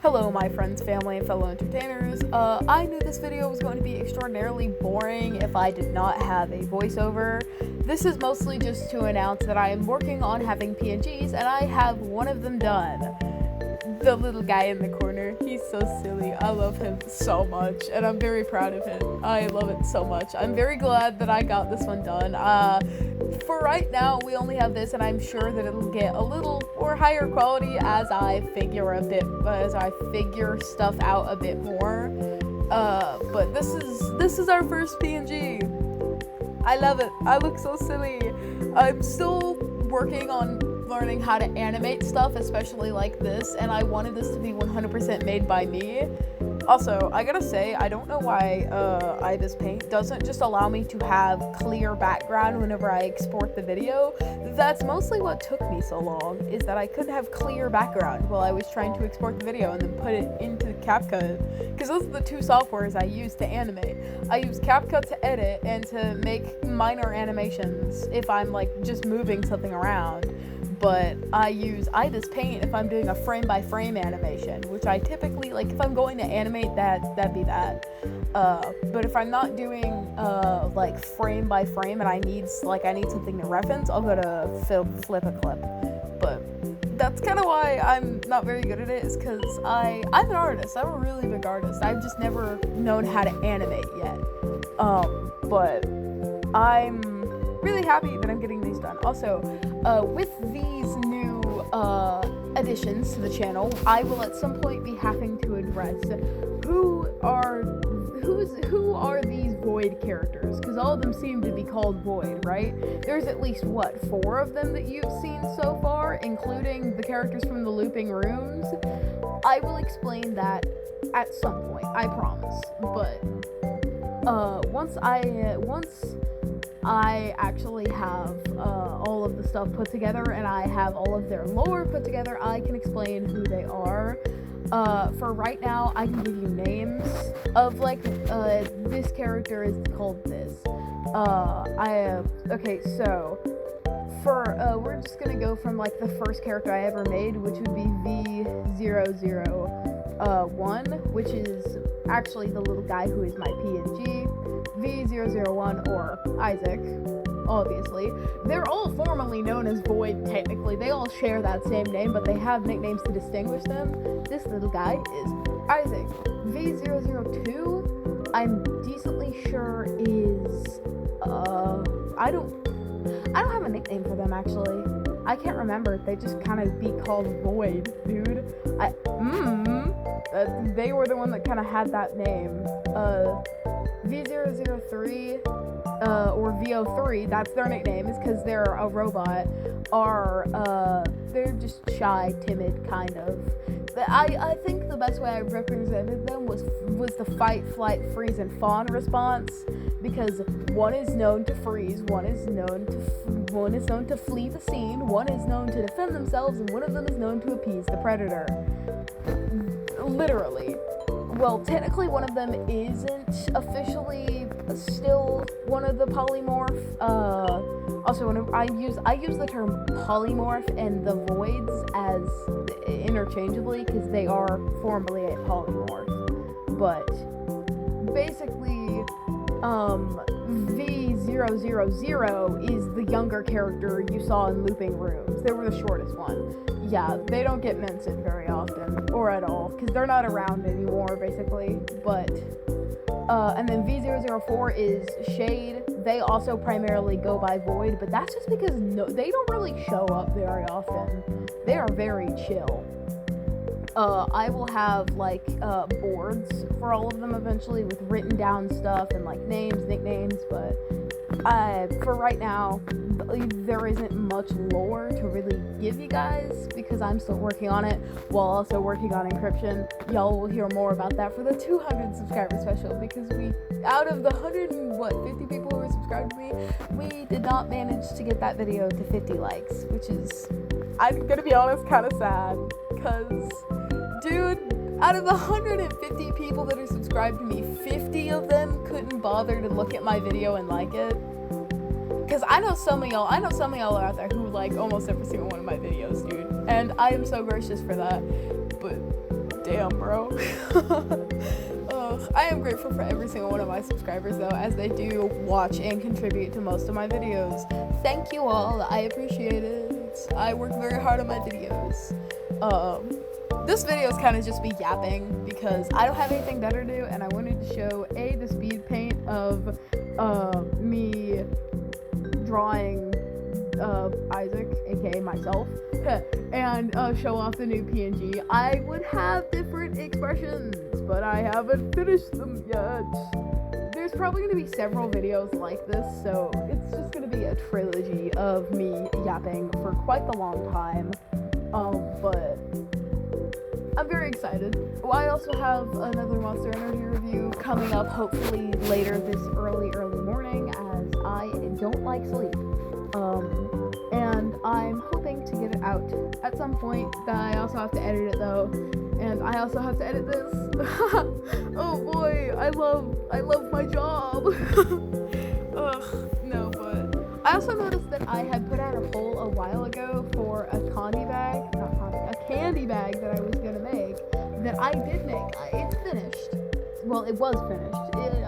Hello my friends, family, and fellow entertainers. I knew this video was going to be extraordinarily boring if I did not have a voiceover. This is mostly just to announce that I am working on having PNGs and I have one of them done. The little guy in the corner, he's so silly. I love him so much and I'm very proud of him. I love it so much. I'm very glad that I got this one done. For right now, we only have this, and I'm sure that it'll get a little more higher quality as I figure stuff out a bit more. But this is our first PNG. I love it. I look so silly. I'm still working on learning how to animate stuff, especially like this, and I wanted this to be 100% made by me. Also, I gotta say, I don't know why 𝚿𝚘𝚙𝚎𝚏 doesn't just allow me to have clear background whenever I export the video. That's mostly what took me so long, is that I couldn't have clear background while I was trying to export the video and then put it into CapCut. Because those are the two softwares I use to animate. I use CapCut to edit and to make minor animations if I'm like just moving something around. But I use 𝚿𝚘𝚙𝚎𝚏 if I'm doing a frame-by-frame animation, which I typically, like, if I'm going to animate that'd be that. But if I'm not doing, like, frame-by-frame and I need something to reference, I'll go to 𝚊𝚑𝚒𝚗𝚏. But that's kind of why I'm not very good at it, is because I'm an artist. I'm a really big artist. I've just never known how to animate yet. But I'm really happy that I'm getting these done. Also, with these new additions to the channel, I will at some point be having to address who are these Void characters, because all of them seem to be called Void, right? There's at least, what, 4 of them that you've seen so far, including the characters from the looping rooms. I will explain that at some point, I promise. But once I actually have all of the stuff put together and I have all of their lore put together, I can explain who they are. For right now, I can give you names of, like, this character is called this. Okay, so, we're just gonna go from, like, the first character I ever made, which would be 𝚊𝚘𝚙𝚎𝚏, which is actually the little guy who is my PNG. 𝚊𝚘𝚙𝚎𝚏, or Isaac, obviously. They're all formally known as Void, technically. They all share that same name, but they have nicknames to distinguish them. This little guy is Isaac. 𝚊𝚘𝚙𝚎𝚏, I'm decently sure is, I don't have a nickname for them, actually. I can't remember. They just kind of be called Void, dude. They were the one that kind of had that name. 𝚊𝚘𝚙𝚎𝚏, or VO3, that's their nickname, is because they're a robot, they're just shy, timid, kind of. I think the best way I represented them was the fight, flight, freeze, and fawn response, because one is known to freeze, one is known to flee the scene, one is known to defend themselves, and one of them is known to appease the predator. Literally. Well, technically one of them isn't officially still one of the polymorph. Also, I use the term polymorph and the voids as interchangeably because they are formally a polymorph. But basically, 𝚊𝚘𝚙𝚎𝚏 is the younger character you saw in looping rooms. They were the shortest one. Yeah, they don't get mentioned very often, or at all, because they're not around anymore, basically. But, and then 𝚊𝚘𝚙𝚎𝚏 is Shade. They also primarily go by Void, but that's just because they don't really show up very often. They are very chill. I will have, like, boards for all of them eventually with written down stuff and, like, names, nicknames, but for right now, there isn't much lore to really give you guys because I'm still working on it while also working on encryption. Y'all will hear more about that for the 200 subscriber special, because out of the 150 people who were subscribed to me, we did not manage to get that video to 50 likes, which is, I'm gonna be honest, kind of sad, because, dude, out of the 150 people that are subscribed to me, 50 of them couldn't bother to look at my video and like it. Because I know some of y'all are out there who like almost every single one of my videos, dude. And I am so gracious for that. But Damn, bro. I am grateful for every single one of my subscribers, though, as they do watch and contribute to most of my videos. Thank you all. I appreciate it. I work very hard on my videos. This video is kind of just me yapping because I don't have anything better to do, and I wanted to show the speed paint of me drawing Isaac, aka myself, and show off the new PNG. I would have different expressions, but I haven't finished them yet. There's probably going to be several videos like this, so it's just going to be a trilogy of me yapping for quite the long time. But I'm very excited. Well, I also have another Monster Energy review coming up, hopefully later this early morning, as I don't like sleep. And I'm hoping to get it out at some point. I also have to edit it though, and I also have to edit this. Oh boy, I love my job. Ugh, no, but I also noticed that I had put out a poll a while ago for a candy bag that I was gonna make, that I did make. It's finished. Well, it was finished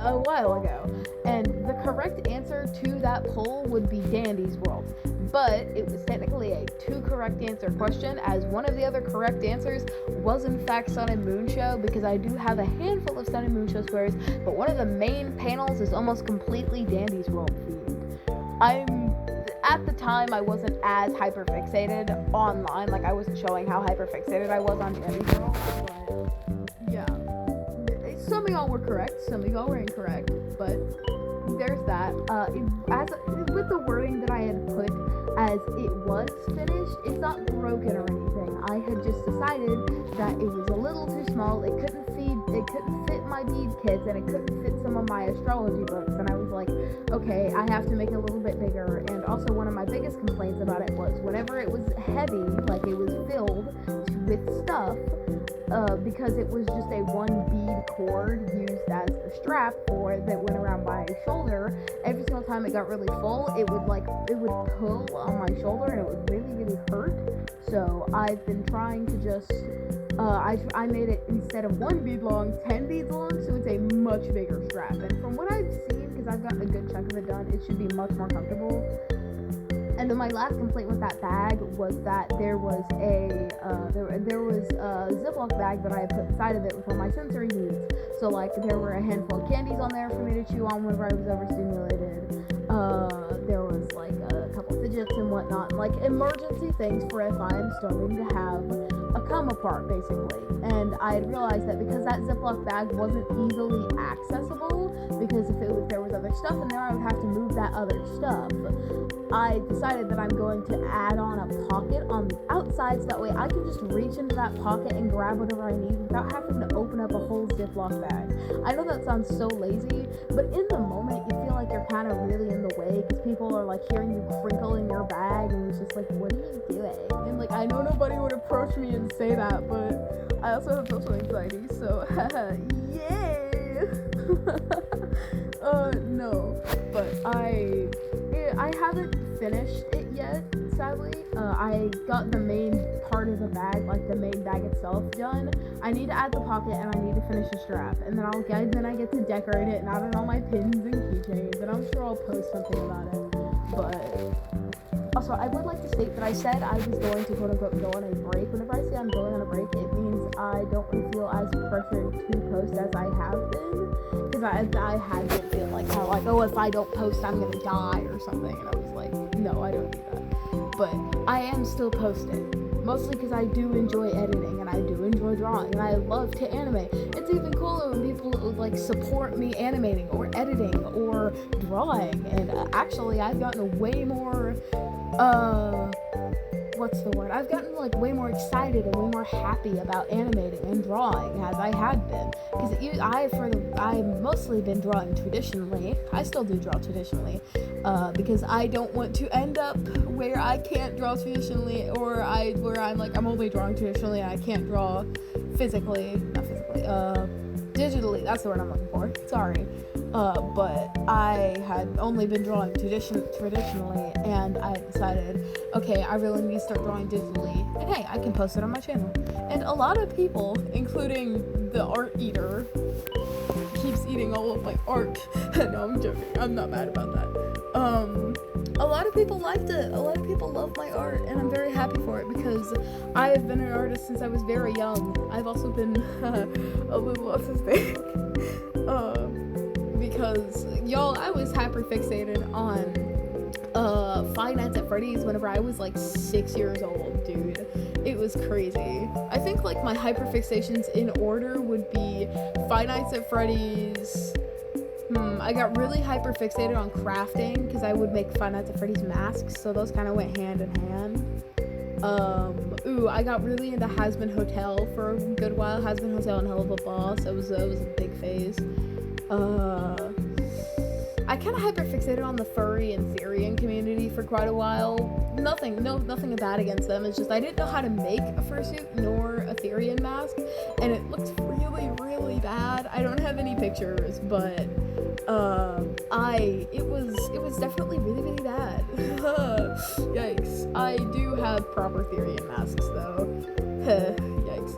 a while ago, and the correct answer to that poll would be Dandy's World, but it was technically a 2 correct answer question, as one of the other correct answers was in fact 𝚘𝚘𝚙𝚎, because I do have a handful of 𝚘𝚘𝚙𝚎 squares, but one of the main panels is almost completely Dandy's World themed. At the time, I wasn't as hyperfixated online, like I wasn't showing how hyperfixated I was on Dandy's World, but yeah. Some of y'all were correct, some of y'all were incorrect, but there's that. With the wording that I had put as it was finished, it's not broken or anything. I had just decided that it was a little too small, it couldn't fit my bead kits, and it couldn't fit some of my astrology books, and I was like, okay, I have to make it a little bit bigger. And also, one of my biggest complaints about it was whenever it was heavy, like it was filled with stuff, because it was just a 1 bead cord used as a strap that went around my shoulder. Every single time it got really full, it would pull on my shoulder, and it would really hurt. So I've been trying to just I made it, instead of 1 bead long, 10 beads long, so it's a much bigger strap. And from what I've seen, because I've gotten a good chunk of it done, it should be much more comfortable. And then my last complaint with that bag was that there was a Ziploc bag that I had put inside of it with all my sensory needs. So like, there were a handful of candies on there for me to chew on whenever I was overstimulated. There was like a couple fidgets and whatnot, like emergency things for if I'm starting to have a come apart, basically. And I had realized that because that Ziploc bag wasn't easily accessible, because if there was other stuff in there, I would have to move that other stuff. I decided that I'm going to add on a pocket on the outside, so that way I can just reach into that pocket and grab whatever I need without having to open up a whole Ziploc bag. I know that sounds so lazy, but in the moment you feel like you're kind of really in the way, because people are like hearing you crinkle in your bag, and it's just like, what are you doing? And like, I know nobody would approach me and say that, but I also have social anxiety, so yay! No, but I haven't finished it yet, sadly. I got the main part of the bag, like the main bag itself, done. I need to add the pocket, and I need to finish the strap, and then I get to decorate it and add it on my pins and keychains, and I'm sure I'll post something about it. But also, I would like to state that I said I was going to quote-unquote go on a break. Whenever I say I'm going on a break, it means I don't feel as pressured to post as I have been, because I had been feeling like, how like, oh, if I don't post, I'm gonna die or something, and I was like, no, I don't do that. But I am still posting, mostly because I do enjoy editing, and I do enjoy drawing, and I love to animate. It's even cooler when people like support me animating or editing or drawing, and actually I've gotten way more I've gotten like way more excited and way more happy about animating and drawing as I had been, because I've mostly been drawing traditionally. I still do draw traditionally, because I don't want to end up where I can't draw traditionally, or where I'm only drawing traditionally and I can't draw digitally. That's the word I'm looking for. Sorry. But I had only been drawing traditionally, and I decided, okay, I really need to start drawing digitally, and hey, I can post it on my channel. And a lot of people, including the art eater, keeps eating all of my art. No, I'm joking. I'm not mad about that. A lot of people liked it. A lot of people love my art, and I'm very happy for it because I have been an artist since I was very young. I've also been a little autistic. Because, y'all, I was hyper-fixated on Five Nights at Freddy's whenever I was like 6 years old, dude. It was crazy. I think like my hyperfixations in order would be Five Nights at Freddy's. I got really hyperfixated on crafting because I would make Five Nights at Freddy's masks, so those kind of went hand in hand. I got really into Ḥasbin Hotel for a good while. Ḥasbin Hotel and Hell of a Boss. It was a big phase. I kind of hyperfixated on the furry and Therian community for quite a while. Nothing bad against them. It's just I didn't know how to make a fursuit nor a Therian mask, and it looked really, really bad. I don't have any pictures, but it was definitely really, really bad. Yikes. I do have proper Therian masks though. Yikes.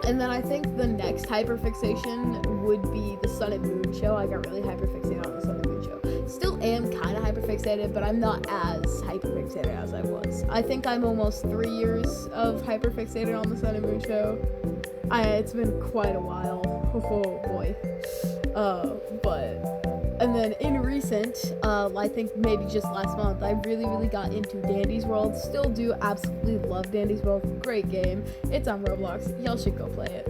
And then I think the next hyperfixation would be the Sun and Moon show. I got really hyperfixated on the Sun and Moon show. Still am kind of hyperfixated, but I'm not as hyperfixated as I was. I think I'm almost 3 years of hyperfixated on the Sun and Moon show. It's been quite a while. Oh boy. And then in recent, I think maybe just last month, I really, really got into Dandy's World. Still do absolutely love Dandy's World. Great game. It's on Roblox. Y'all should go play it.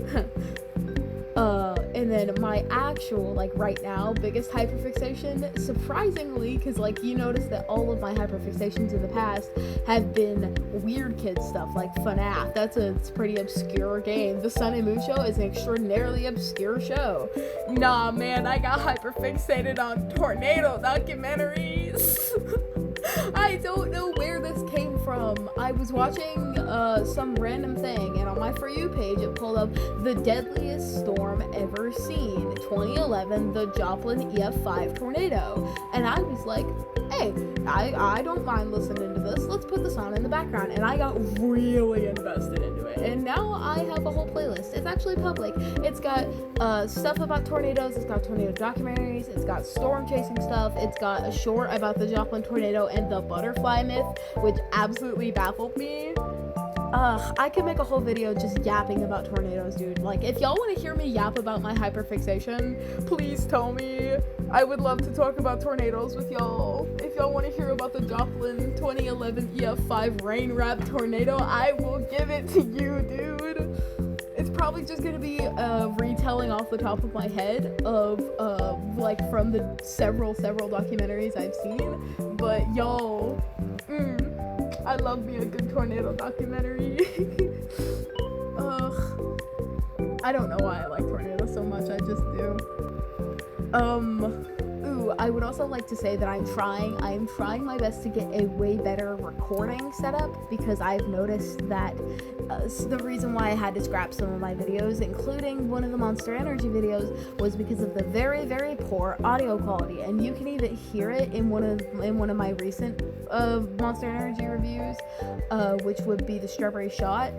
And then my actual, like right now, biggest hyperfixation, surprisingly, because like you notice that all of my hyperfixations in the past have been weird kid stuff, like FNAF. It's a pretty obscure game. The Sun and Moon show is an extraordinarily obscure show. Nah, man, I got hyperfixated on tornado documentaries. I don't know where this came from. I was watching some random thing, and on my For You page it pulled up the deadliest storm ever seen, 2011, the Joplin EF5 tornado, and I was like, hey, I don't mind listening to this. Let's put this on in the background. And I got really invested into it, and now I have a whole playlist. It's actually public. It's got stuff about tornadoes, it's got tornado documentaries, it's got storm chasing stuff, it's got a short about the Joplin tornado and the butterfly myth, which absolutely baffled me. I could make a whole video just yapping about tornadoes, dude. Like, if y'all want to hear me yap about my hyperfixation, please tell me. I would love to talk about tornadoes with y'all. If y'all want to hear about the Joplin 2011 EF5 rain-wrapped tornado, I will give it to you, dude. It's probably just gonna be a retelling off the top of my head of, like, from the several documentaries I've seen. But, y'all, I love me a good tornado documentary. I don't know why I like tornadoes so much, I just do. I would also like to say that I am trying my best to get a way better recording setup, because I've noticed that the reason why I had to scrap some of my videos, including one of the Monster Energy videos, was because of the very, very poor audio quality, and you can even hear it in one of my recent Monster Energy reviews, which would be the Strawberry Shot.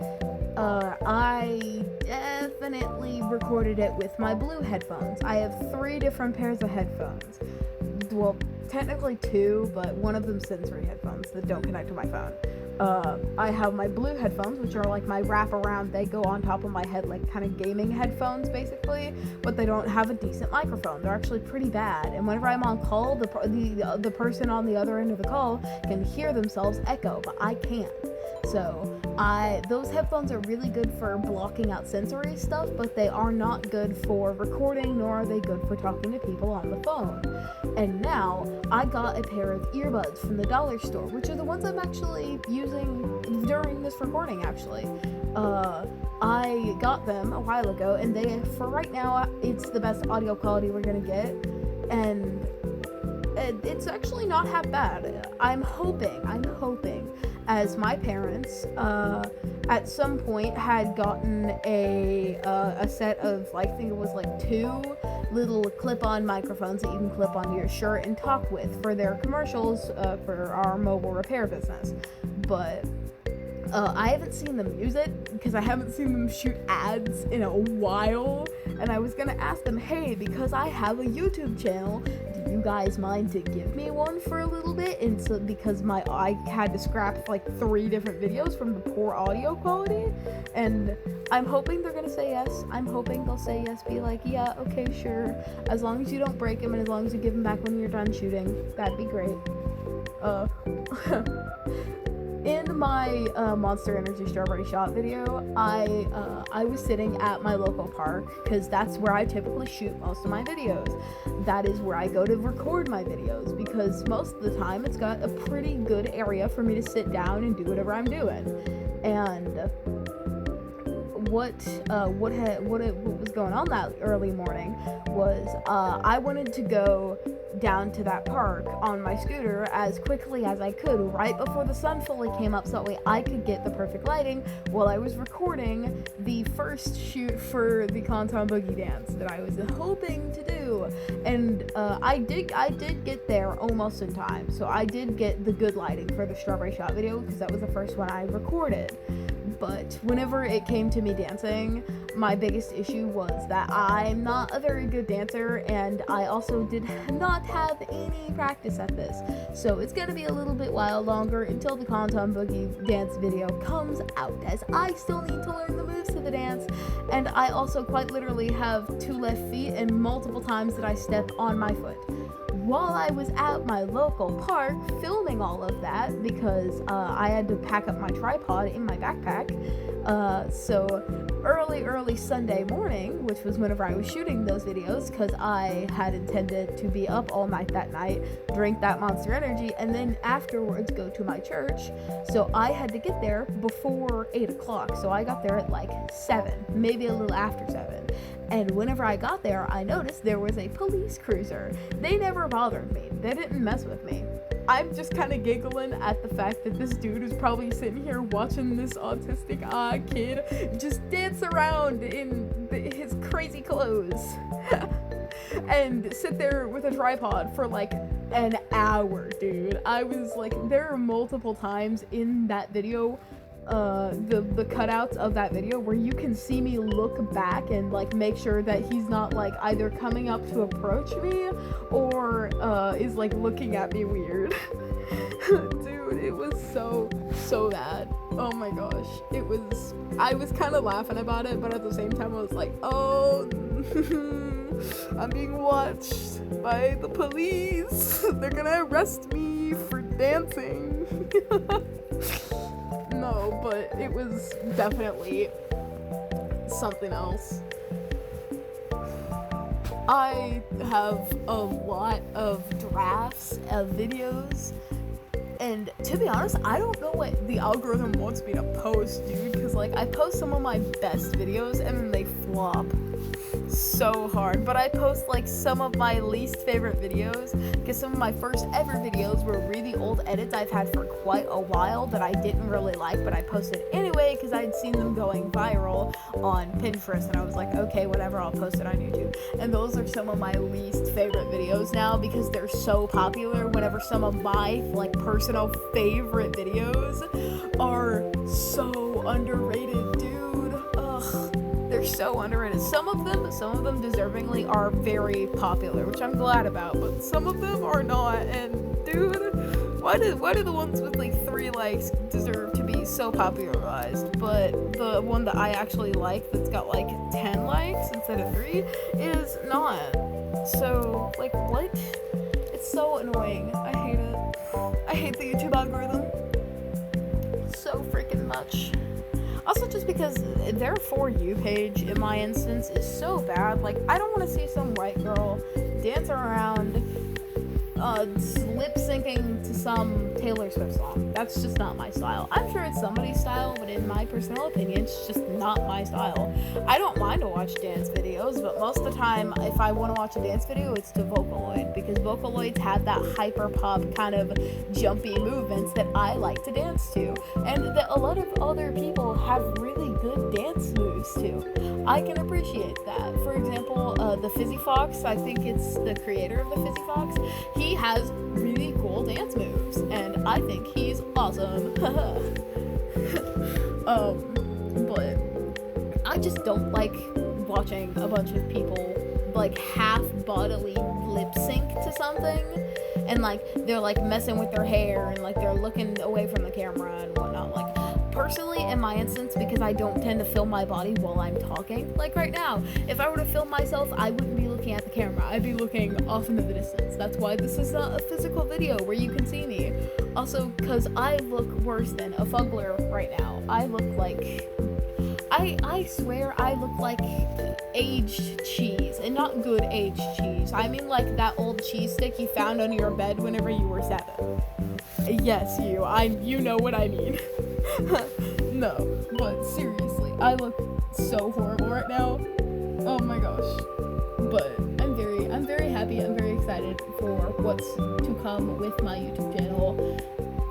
I definitely recorded it with my blue headphones. I have 3 different pairs of headphones. Well, technically 2, but one of them's sensory headphones that don't connect to my phone. I have my blue headphones, which are like my wraparound. They go on top of my head, like kind of gaming headphones, basically, but they don't have a decent microphone. They're actually pretty bad. And whenever I'm on call, the person on the other end of the call can hear themselves echo, but I can't. So those headphones are really good for blocking out sensory stuff, but they are not good for recording, nor are they good for talking to people on the phone. And now I got a pair of earbuds from the dollar store, which are the ones I'm actually using during this recording, actually. I got them a while ago, and for right now, it's the best audio quality we're gonna get, and it's actually not half bad. I'm hoping, as my parents, at some point had gotten a set of, I think it was like 2 little clip-on microphones that you can clip onto your shirt and talk with for their commercials, for our mobile repair business. But I haven't seen them use it because I haven't seen them shoot ads in a while, and I was gonna ask them, hey, because I have a YouTube channel, do you guys mind to give me one for a little bit? And so, because I had to scrap like 3 different videos from the poor audio quality, and I'm hoping they're gonna say yes. I'm hoping they'll say yes, be like, yeah, okay, sure, as long as you don't break them and as long as you give them back when you're done shooting, that'd be great. In my Monster Energy Strawberry Shot video, I was sitting at my local park because that's where I typically shoot most of my videos. That is where I go to record my videos because most of the time it's got a pretty good area for me to sit down and do whatever I'm doing. And what was going on that early morning was I wanted to go down to that park on my scooter as quickly as I could right before the sun fully came up so that way I could get the perfect lighting while I was recording the first shoot for the 𝚘𝚘𝚙𝚎𝚏 boogie dance that I was hoping to do. And I did get there almost in time, so I did get the good lighting for the Strawberry Shot video because that was the first one I recorded. But whenever it came to me dancing, my biggest issue was that I'm not a very good dancer, and I also did not have any practice at this. So it's gonna be a little bit while longer until the 𝚘𝚘𝚙𝚎 boogie dance video comes out, as I still need to learn the moves to the dance, and I also quite literally have 2 left feet and multiple times that I step on my foot. While I was at my local park filming all of that, because I had to pack up my tripod in my backpack, so early Sunday morning, which was whenever I was shooting those videos, because I had intended to be up all night that night, drink that Monster Energy, and then afterwards go to my church, so I had to get there before 8 o'clock, so I got there at like 7, maybe a little after 7. And whenever I got there, I noticed there was a police cruiser. They never bothered me. They didn't mess with me. I'm just kind of giggling at the fact that this dude is probably sitting here watching this autistic kid just dance around in his crazy clothes and sit there with a tripod for like an hour, dude. I was like, there are multiple times in that video, the cutouts of that video where you can see me look back and like make sure that he's not like either coming up to approach me or is like looking at me weird. Dude, it was so bad. Oh my gosh, I was kind of laughing about it, but at the same time I was like, oh, I'm being watched by the police. They're gonna arrest me for dancing. No, but it was definitely something else. I have a lot of drafts of videos, and to be honest, I don't know what the algorithm wants me to post, dude, because like I post some of my best videos and then they flop so hard, but I post like some of my least favorite videos because some of my first ever videos were really old edits I've had for quite a while that I didn't really like, but I posted anyway because I'd seen them going viral on Pinterest, and I was like, okay, whatever, I'll post it on YouTube. And those are some of my least favorite videos now because they're so popular. Whenever some of my like personal favorite videos are so underrated, dude. Ugh. They're so underrated. Some of them deservingly are very popular, which I'm glad about, but some of them are not. And dude, why do the ones with like 3 likes deserve to be so popularized, but the one that I actually like that's got like 10 likes instead of 3 is not? So like, what? It's so annoying. I hate it. I hate the YouTube algorithm so freaking much. Also, just because their For You page, in my instance, is so bad. Like, I don't want to see some white girl dance around, lip syncing to some Taylor Swift song. That's just not my style. I'm sure it's somebody's style, but in my personal opinion, it's just not my style. I don't mind to watch dance videos, but most of the time, if I want to watch a dance video, it's to Vocaloid, because Vocaloids have that hyper pop kind of jumpy movements that I like to dance to, and that a lot of other people have really good dance moves too. I can appreciate that. For example, the 𝚘𝚑𝚒𝚑𝚑𝚑, I think it's the creator of the 𝚘𝚑𝚑𝚑𝚑𝚑, he has really cool dance moves, and I think he's awesome. But I just don't like watching a bunch of people like half bodily lip sync to something, and like they're like messing with their hair and like they're looking away from the camera and whatnot. Like personally, in my instance, because I don't tend to film my body while I'm talking, like right now, if I were to film myself, I wouldn't be looking at the camera, I'd be looking off into the distance. That's why this is not a physical video where you can see me. Also, because I look worse than a fuggler right now. I look like, I swear I look like aged cheese, and not good aged cheese. I mean like that old cheese stick you found under your bed whenever you were 7. Yes, you know what I mean. No, but seriously, I look so horrible right now. Oh my gosh. But I'm very happy, I'm very excited for what's to come with my YouTube channel.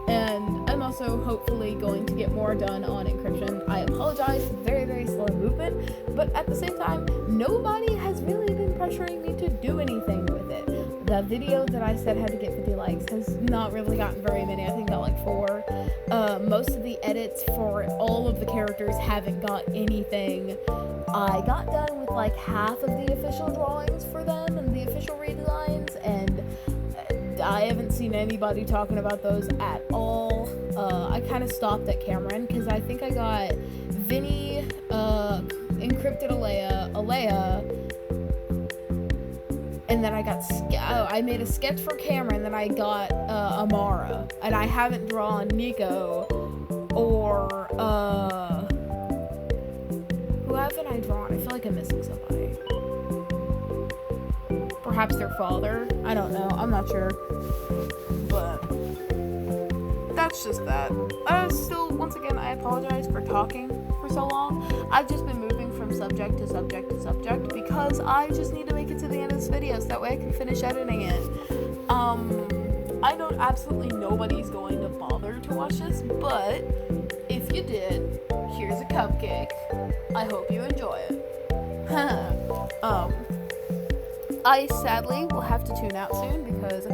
And I'm also hopefully going to get more done on encryption. I apologize, very, very slow movement, but at the same time, nobody has really been pressuring me to do anything with it. The video that I said had to get 50 likes has not really gotten very many. I think got like 4. Most of the edits for all of the characters haven't got anything. I got done with like half of the official drawings for them and the official redesigns, and I haven't seen anybody talking about those at all. I kind of stopped at Cameron because I think I got Vinny, encrypted Alea, and then I got I made a sketch for Cameron, then I got Amara, and I haven't drawn Nico or who haven't I drawn? I feel like I'm missing somebody. Perhaps their father? I don't know. I'm not sure. But that's just that. Still, once again, I apologize for talking for so long. I've just been moving from subject to subject to subject because I just need to make it to the end of this video so that way I can finish editing it. I know absolutely nobody's going to bother to watch this, but if you did, here's a cupcake. I hope you enjoy it. I sadly will have to tune out soon because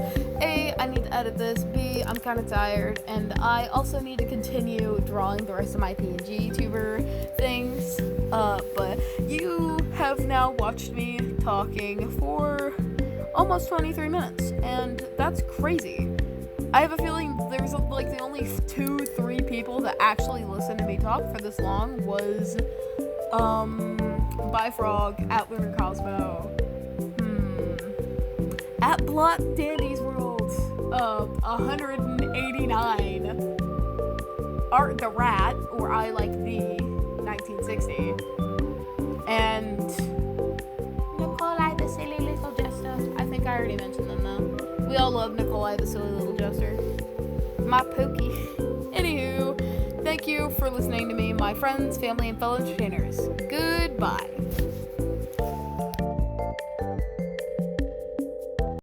A, I need to edit this, B, I'm kind of tired, and I also need to continue drawing the rest of my PNG YouTuber things. But you have now watched me talking for almost 23 minutes, and that's crazy. I have a feeling there's like the only 2-3 people that actually listened to me talk for this long was Byfrog, at Lunar Cosmo, at Blot Dandy's World, 189, Art the Rat, or I Like Thee, 1960, and Nikolai the Silly Little Jester. I think I already mentioned them though. We all love Nikolai the Silly Little Jester. My Pokey. Anywho, thank you for listening to me, my friends, family, and fellow entertainers. Goodbye.